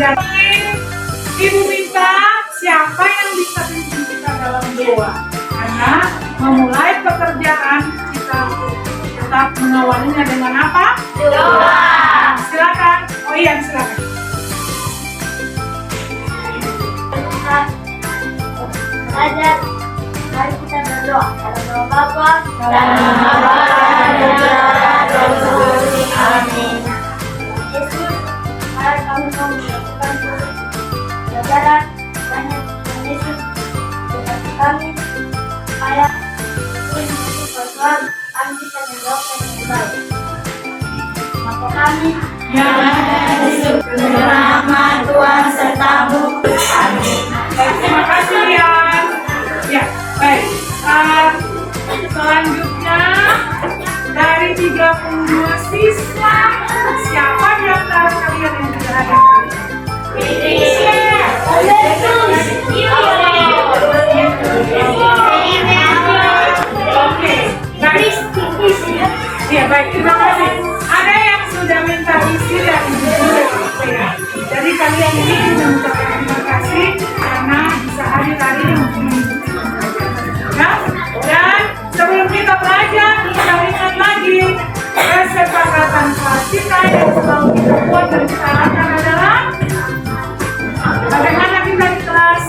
Jadi Ibu minta siapa yang bisa pimpin kita dalam doa, karena memulai pekerjaan kita tetap mengawalinya dengan apa? Doa. Silakan. Oh iya, silakan. Belajar, mari kita berdoa. Dalam nama Bapa Dalam nama Bapa dan dan Amin. Yesus, mari kami mau melakukan pelajaran banyak dan Yesus membantu kami supaya untuk persoalan kami bisa menjawabkan yang baik. Maka kami yang Yesus berrahmat Tuhan sertamu. Amin. baik, terima kasih ya. Ya, baik. Selanjutnya dari 32 siswa, siapa di antara kalian yang tidak ada? Oke, baik. Ya, baik, terima kasih. Ada yang sudah minta isi dari ya. Jadi kalian ini mengucapkan terima kasih karena bisa hadir hari ini. Ya, dan sebelum kita belajar, kita ingat lagi kesepakatan kelas kita yang selalu kita buat dan kita lakukan adalah bagaimana kita di kelas.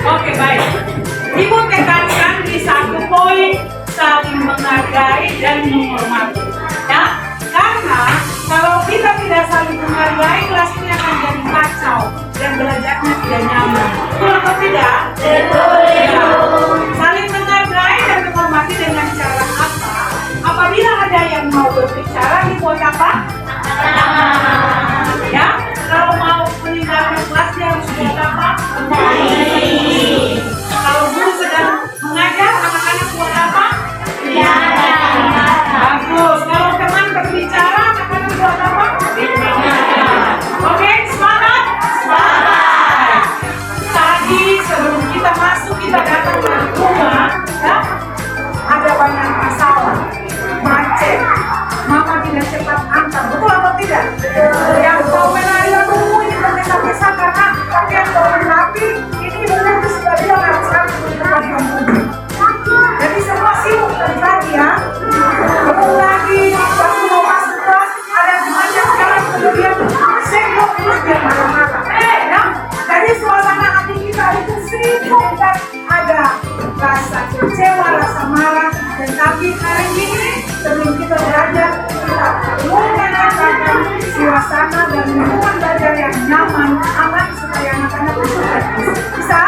Oke, baik. Ibu tekankan di satu poin, saling menghargai dan menghormati. Ya, karena kalau kita tidak saling menghargai, kelas ini akan jadi kacau dan belajarnya tidak nyaman. Betul atau tidak? Betul. Ya. Saling menghargai dan menghormati dengan cara apa? Apabila ada yang mau berbicara, dibuat apa? Ya, kalau mau meninggalkan kelas dia harus buat apa? Kalau guru sedang mengajar, anak-anak buat apa? Bagus. Kalau teman berbicara, anak-anak buat apa? Oke, semangat? Semangat. Tadi sebelum kita masuk, kita datang ke rumah, ya, ada banyak masalah, macet. Mama tidak cepat antar, betul atau tidak? Yang mau menari tunggu ini berdesak-desak karena pakaian baru rapi, ini benar sudah bilang harus rapi di tempat yang umum. Jadi semua sibuk terjadi ya. Belum lagi waktu mau masuk kelas ada temannya sekarang kemudian sendok terus dia marah-marah. Ya, jadi suasana hati kita itu sibuk dan ada rasa kecewa, rasa marah. Dan tapi hari ini sebelum kita belajar kita perlu menciptakan suasana dan lingkungan belajar yang nyaman, aman supaya anak-anak bisa. Bisa?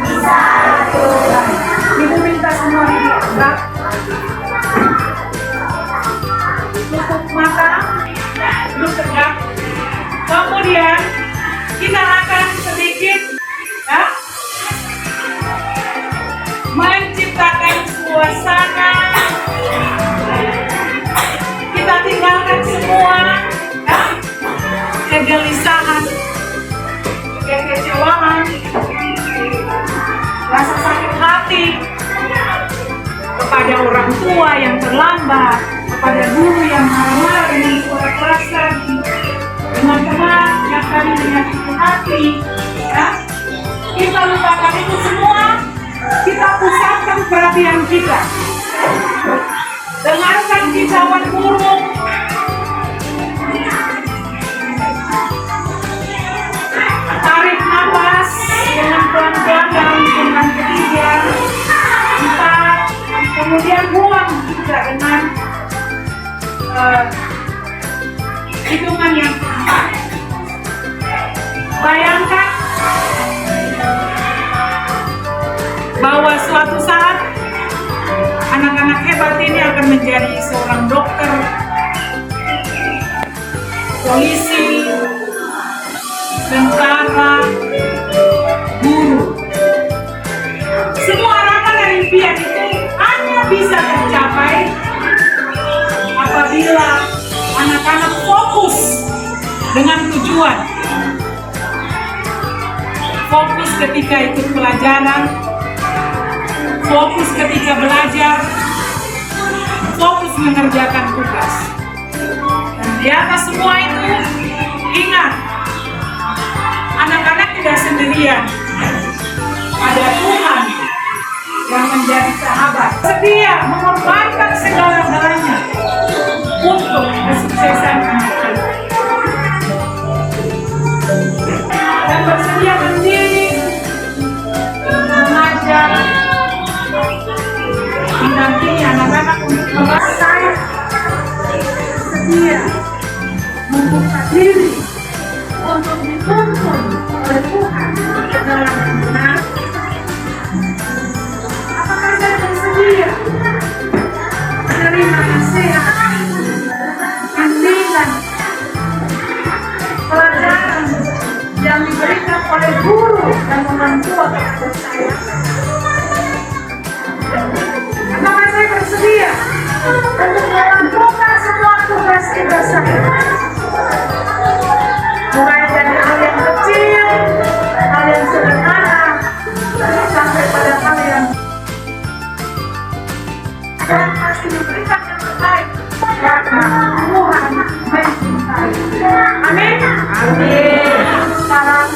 Bisa. Ibu minta semua ibu angkat, tutup mata, duduk tegak. Kemudian kita akan sedikit ya, menciptakan suasana. Kita tinggalkan semua ya, kegelisahan, kekecewaan, rasa sakit hati kepada orang tua yang terlambat, kepada guru yang marah-marah dengan suara keras tadi, teman-teman yang tadi menyakiti hati, ya. Kita lupakan itu semua, kita pusatkan perhatian kita. Dengarkan kicauan burung, tarik nafas dengan pelan-pelan dalam hitungan ketiga, 4, kemudian buang juga dengan hitungan yang keempat. Bayangkan bahwa suatu saat anak-anak hebat ini akan menjadi seorang dokter, polisi, tentara, guru. Semua harapan dan impian itu hanya bisa tercapai tujuan. Fokus ketika ikut pelajaran, fokus ketika belajar, fokus mengerjakan tugas. Dan di atas semua itu, ingat, anak-anak tidak sendirian. Ada Tuhan yang menjadi sahabat, sedia mengorbankan segala-galanya untuk kesuksesan anak kita. Dan bersedia mendidik, mengajar, mendampingi anak-anak untuk merasa sedia membuka diri untuk dituntun oleh Tuhan dalam benar. Apakah saya bersedia menerima nasihat, bimbingan, pelajaran yang diberikan oleh guru dan orang tua kepada saya? Apakah saya bersedia untuk melakukan semua tugas-tugas saya? Mulai dari hal yang kecil, hal yang sederhana, sampai pada hal yang dan pasti diberikan yang terbaik karena Tuhan mencintai. Amin. Amin. Sekarang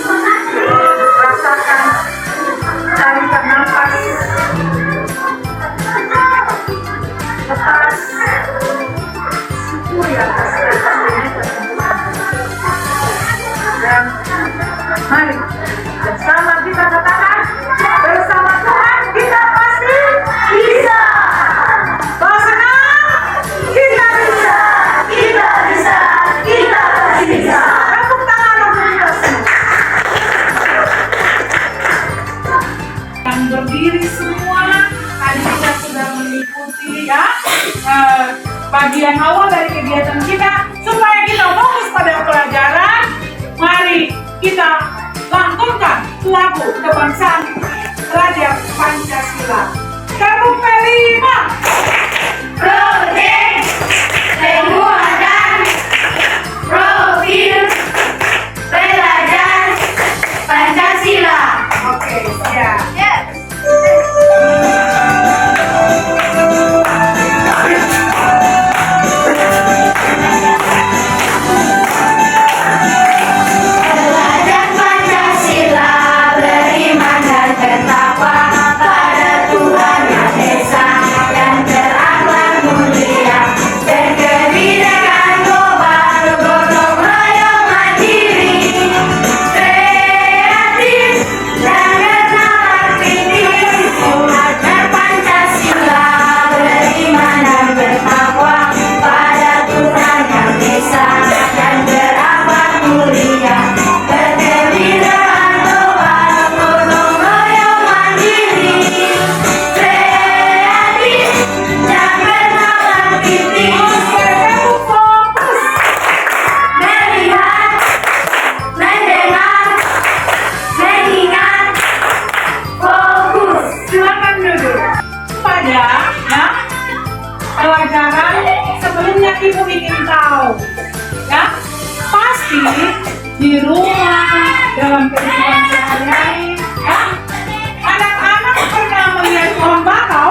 rasakan, tarikan nafas, lepas, syukuri atas kasih-Nya. Dan mari bersama kita katakan, bersama Tuhan kita pasti bisa. Kalau senang, kita bisa. Kita bisa. Kita pasti bisa. Tepuk tangan untuk kita semua. Yang berdiri semua, tadi kita sudah mengikuti ya bagian awal dari kegiatan kita. Supaya kita fokus pada pelajaran, mari kita lantunkan lagu kebangsaan Raja Pancasila. Tepuk kelima. Program penguatan profil belajar Pancasila. Oke, siap. Yes. Belajar Pancasila, beriman dan bertakwa pada Tuhan Yang Esa dan berakhlak mulia, berkebinekaan global, gotong royong mandiri, kreatif dan bernalar kritis. Belajar Pancasila, beriman dan bertakwa pada Tuhan Yang Esa dan berakhlak mulia, berkebinekaan global, gotong royong mandiri, kreatif dan bernalar kritis. Tepuk fokus. Melihat, mendengar, mengingat, fokus. Silakan duduk. Pada ya, pelajaran sebelumnya ibu ingin tahu ya, pasti di rumah dalam kehidupan sehari-hari ya, anak-anak pernah melihat pohon bakau.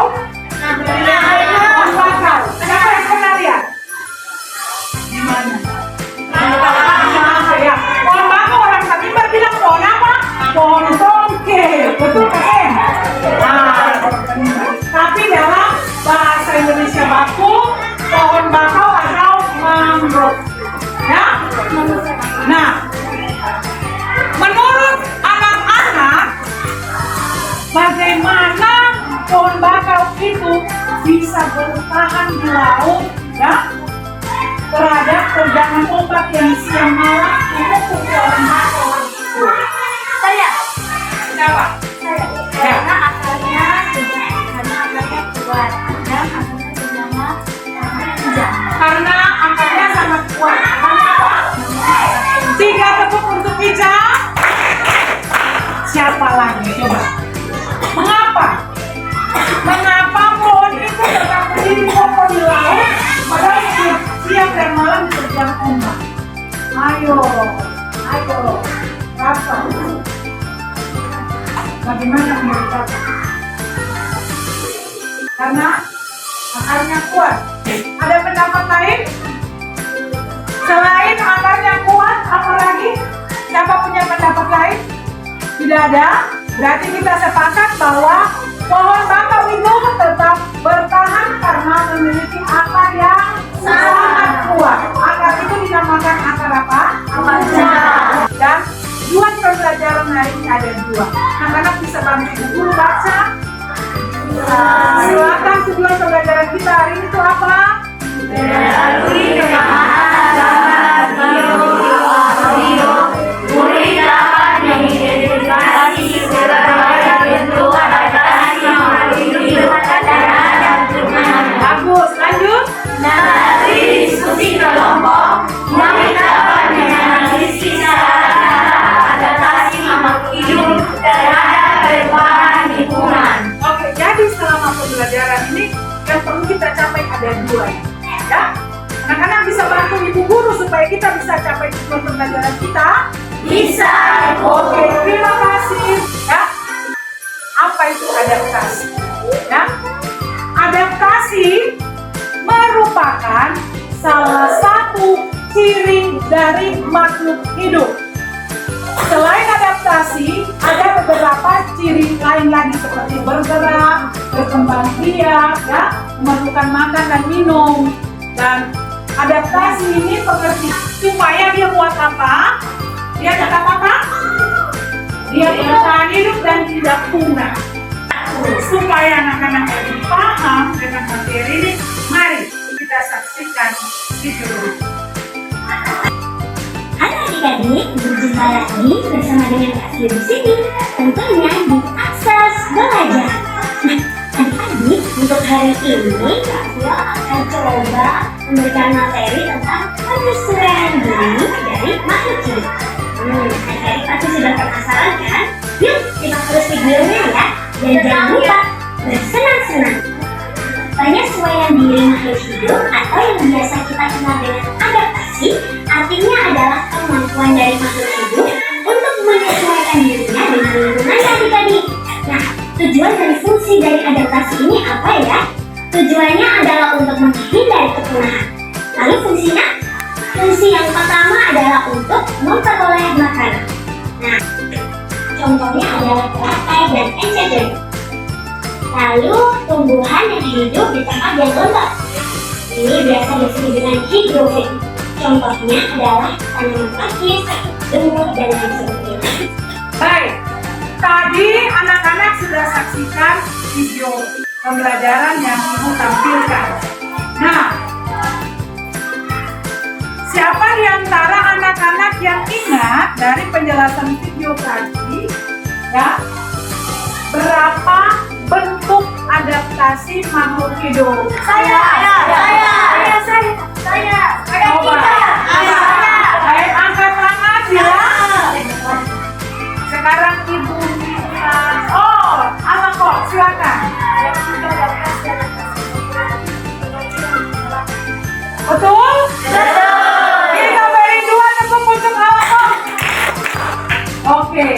Pohon bakau, siapa yang pernah lihat? Di mana? Ya, pohon bakau orang Sumba bilang pohon apa? Pohon tongke, betul kan? Nah, tapi dalam bahasa Indonesia baku, pohon bakau atau mangrove. Ya? Nah, menurut anak-anak, bagaimana pohon bakau itu bisa bertahan di laut, ya? Terhadap terjangan ombak yang siang malam memukul pohon bakau itu. Saya, Siapa? karena akarnya kuat dan akarnya panjang. Karena akarnya sangat kuat. Karena apa? 3 tepuk untuk Ica. Siapa lagi? Coba. Mengapa? Mengapa pohon itu tetap berdiri kokoh di laut padahal siang dan malam diterjang ombak? Ayo, Ayo, berapa? Bagaimana menurut Bapak? Karena akarnya kuat. Ada pendapat lain? Selain akarnya kuat, apa lagi? Siapa punya pendapat lain? Tidak ada? Berarti kita sepakat bahwa pohon bakau itu tetap bertahan karena memiliki akar yang sangat kuat. Akar itu dinamakan akar apa? Akar. Dan tujuan pembelajaran hari ini ada dua. Anak-anak bisa bantu ibu guru baca. Silakan, tujuan pembelajaran kita hari ini itu apa? Melalui kemahasan video, murid dapat mengidentifikasi sebagai bentuk adaptasi hidup terhadap lingkungan. Bagus, lanjut. Melalui diskusi kelompok, murid dapat menganalisis cara adaptasi makhluk hidup terhadap perubahan lingkungan. Oke, jadi selama pembelajaran ini yang perlu kita capai ada dua ya. Anak-anak bisa bantu ibu guru supaya kita bisa capai tujuan pembelajaran kita. Bisa, Oke, terima kasih. Ya, apa itu adaptasi? Ya, adaptasi merupakan salah satu ciri dari makhluk hidup. Selain adaptasi, ada beberapa ciri lain lagi seperti bergerak, berkembang biak, ya, memerlukan makan dan minum. Dan adaptasi ini pengertian supaya dia buat apa? Dia tetap apa? Dia bertahan hidup dan tidak punah. Supaya anak-anak lebih paham dengan materi ini, mari kita saksikan video ini. Halo adik-adik, berjumpa lagi bersama dengan Kak Sri di sini. Tentunya di Akses Belajar. Nah, adik-adik, untuk hari ini Kak Sri akan coba memberikan materi tentang penyesuaian diri dari makhluk hidup. Adik-adik pasti sudah penasaran kan? Yuk, simak terus videonya ya. Dan jangan lupa bersenang-senang. Penyesuaian diri makhluk hidup atau yang biasa kita kenal dengan adaptasi artinya adalah kemampuan dari makhluk hidup untuk menyesuaikan dirinya dengan lingkungan adik-adik. Nah, tujuan dan fungsi dari adaptasi ini apa ya? Tujuannya adalah untuk menghindari kepunahan. Lalu fungsinya? Fungsi yang pertama adalah untuk memperoleh makanan. Nah, contohnya adalah teratai dan enceder. Lalu tumbuhan yang hidup di tempat yang lembab. Ini biasa disebut dengan hidrofil. Contohnya adalah tanaman pakis, lumut, dan lain sebagainya. Baik, tadi anak-anak sudah saksikan video pembelajaran yang ibu tampilkan. Nah, siapa di antara anak-anak yang ingat dari penjelasan video tadi, ya, berapa bentuk adaptasi makhluk hidup? Saya. Coba. Baik, angkat tangan ya. Sekarang ibu minta. Oh, apa kok? Silakan. Betul? Kita beri 2 tepuk untuk Alakok. Oke.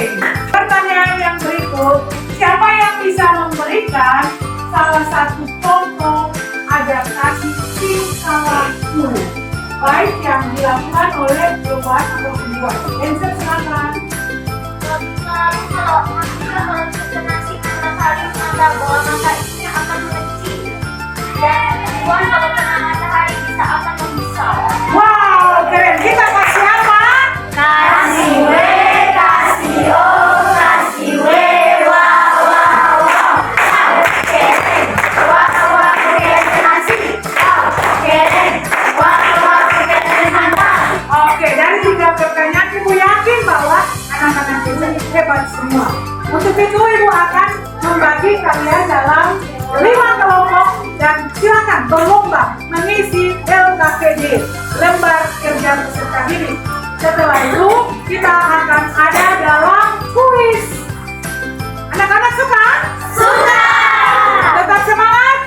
Pertanyaan yang berikut, siapa yang bisa memberikan salah satu contoh adaptasi tingkah laku baik yang dilakukan oleh perempuan atau kedua? Answer silakan. Kalau terkena matahari mata bola mata ini akan mengecil. Dan kedua, kalau kena matahari bisa akan membesar. Wow, keren. Kita kasih apa? Kasih W, kasih O, kasih W, wow, wow, wow. Keren, wow, wow, keren nasi. Wow, keren, wow, wow, keren mantap. Oke, dari 3 pertanyaan ibu yakin bahwa anak-anak kita hebat semua. Untuk itu ibu akan membagi kalian dalam 5 kelompok dan silakan berlomba mengisi LKPD, lembar kerja peserta didik. Setelah itu kita akan ada dalam kuis. Anak-anak suka? Suka. Tetap semangat?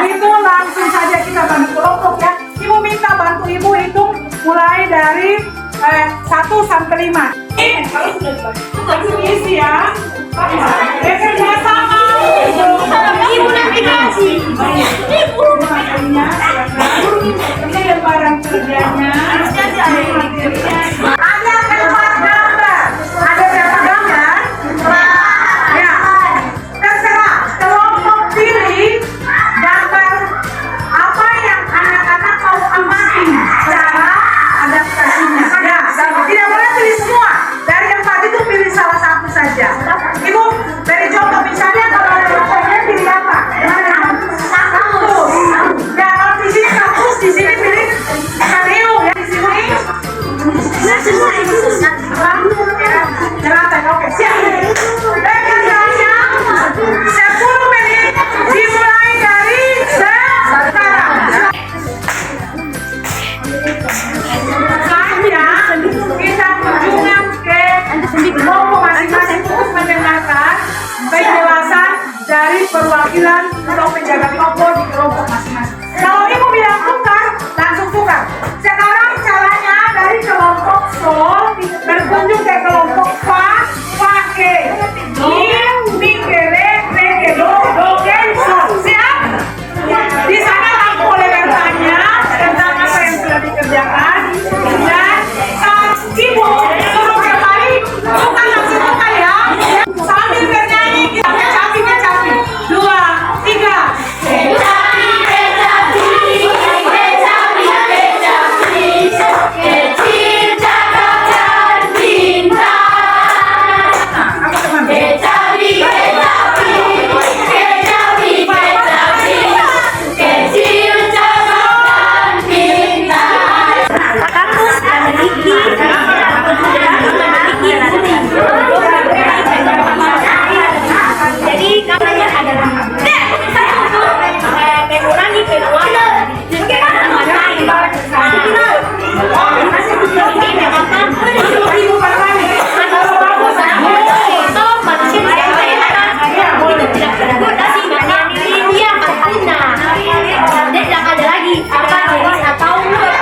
Begitu langsung saja kita bantu kelompok ya. Ibu minta bantu ibu hitung mulai dari kelima. Harus diisi ya. Bekerja sama. Ibu nanti kasih. Ibu materinya silakan. Ini lembaran kerjanya. Ada 4 gambar. Ada berapa gambar? Ya. Terserah. Kelompok pilih gambar apa yang anak-anak mau amati cara adaptasinya. Ya. Tidak boleh pilih semua. Dari 4 itu pilih salah satu saja. Ibu, dari contoh misalnya kalau ada kelompoknya pilih apa? Kaktus. Ya, kalau di sini kaktus, di sini pilih kareo ya di sini. Jelaskan, oke, siap. Registrasinya 10 menit dimulai dari sekarang. Saatnya kita kunjungan ke kelompok masing-masing untuk mendengarkan penjelasan dari perwakilan atau penjaga kelompok di kelompok masing-masing. Kalau ibu bilang tukar, langsung tukar. Sekarang caranya dari kelompok sol berkunjung ke kelompok fa, ke, mi, ke, re, ke, do, ke, sol. Siap? Di sana aku boleh bertanya tentang apa yang sudah dikerjakan dan saat ibu suruh kembali bukan langsung tukar ya. Sambil bernyanyi kita kecapi. 2, 3. Jadi katanya adalah mengurangi pengeluaran. Tidak ada lagi apa jenis atau hewan.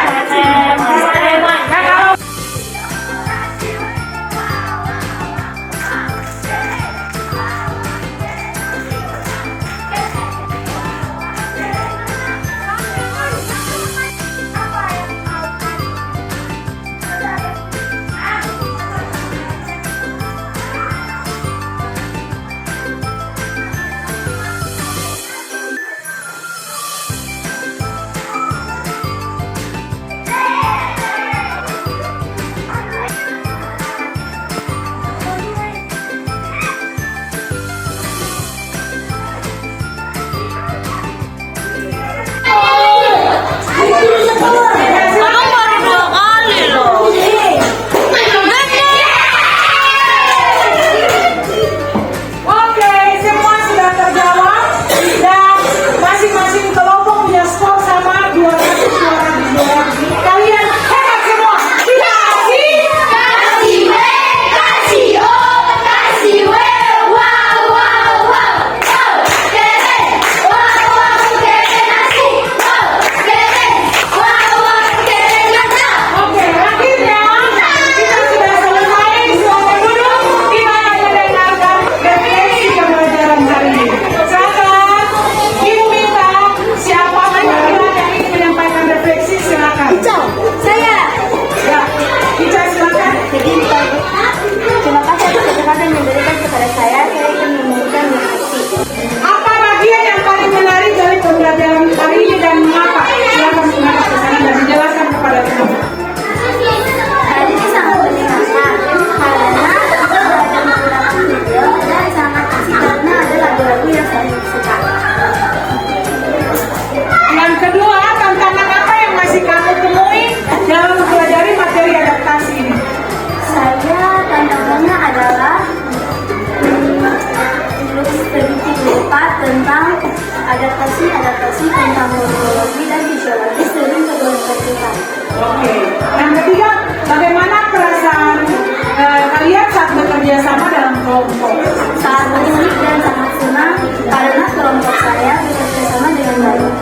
Oke, semua sudah terjawab dan masing-masing kelompok punya skor sama 200. Kalian hebat semua. Oke, akhirnya kita sudah selesai. Silakan duduk. Kita akan mendengarkan refleksi pembelajaran hari ini. Silakan. Ibu minta siapa perwakilan yang ingin menyampaikan refleksi, silakan. Saya. Ya, Ica silakan. Terima kasih atas kesempatan yang diberikan kepada saya. Saya ingin memberikan refleksi. Apa bagian yang paling menarik dari pembelajaran hari ini dan mengapa? Silakan menghadap ke sana dan dijelaskan kepada teman. Hari ini sangat menyenangkan karena kita belajar menggunakan video dan sangat asik karena ada lagu-lagu yang saya suka. Yang kedua, tantangan apa yang masih kamu temui dalam mempelajari materi adaptasi ini? Saya tantangannya adalah sedikit lupa tentang adaptasi tentang morfologi dan fisiologi sering terbentur. Oke. Yang ketiga, bagaimana perasaan kalian saat bekerja sama dalam kelompok? Sangat unik dan sangat senang karena kelompok saya bekerja sama dengan baik.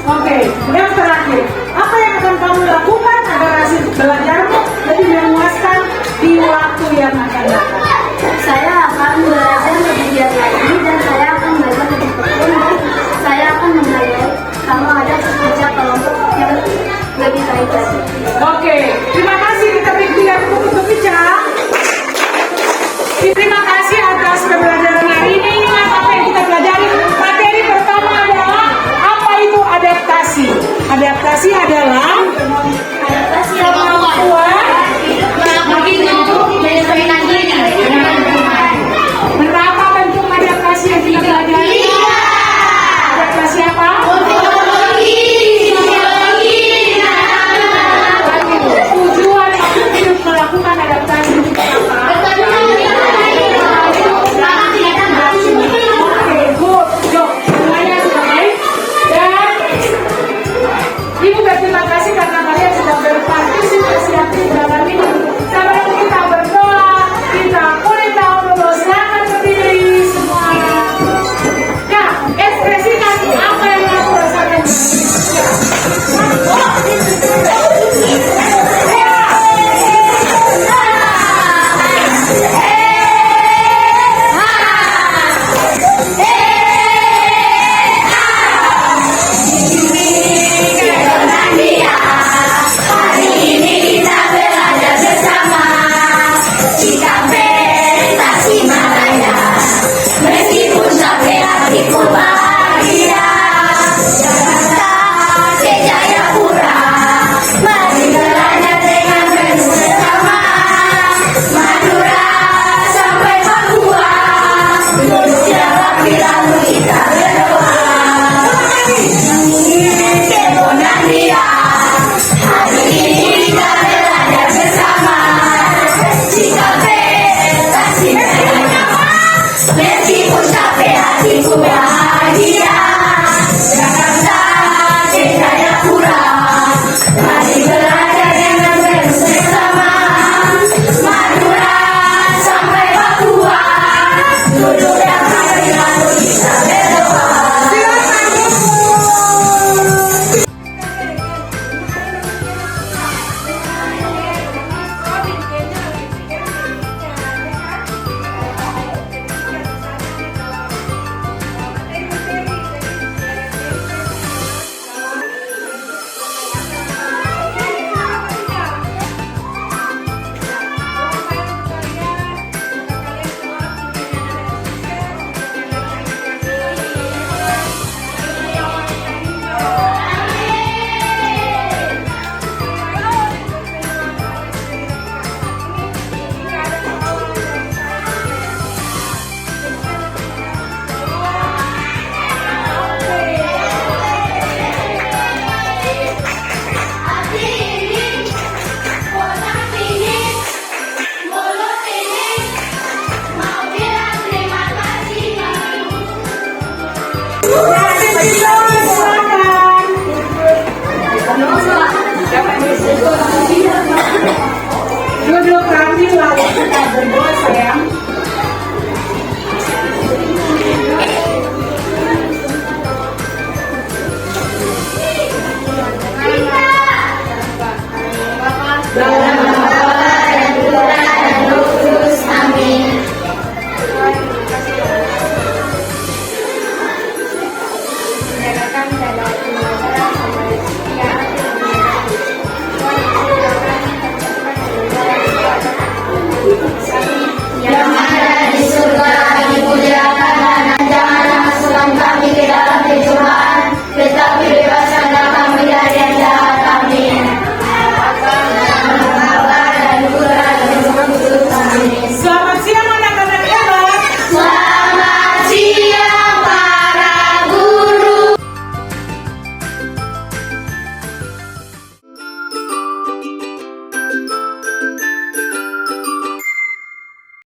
Oke. Yang terakhir, apa yang akan kamu lakukan agar hasil belajarmu lebih memuaskan di minggu bahagia. Jakarta, Jayapura. Mari belajar dengan bersama. Madura sampai Papua. Duduk dan hari lalu kita berdoa. Duduk rapi lalu kita berdoa sayang.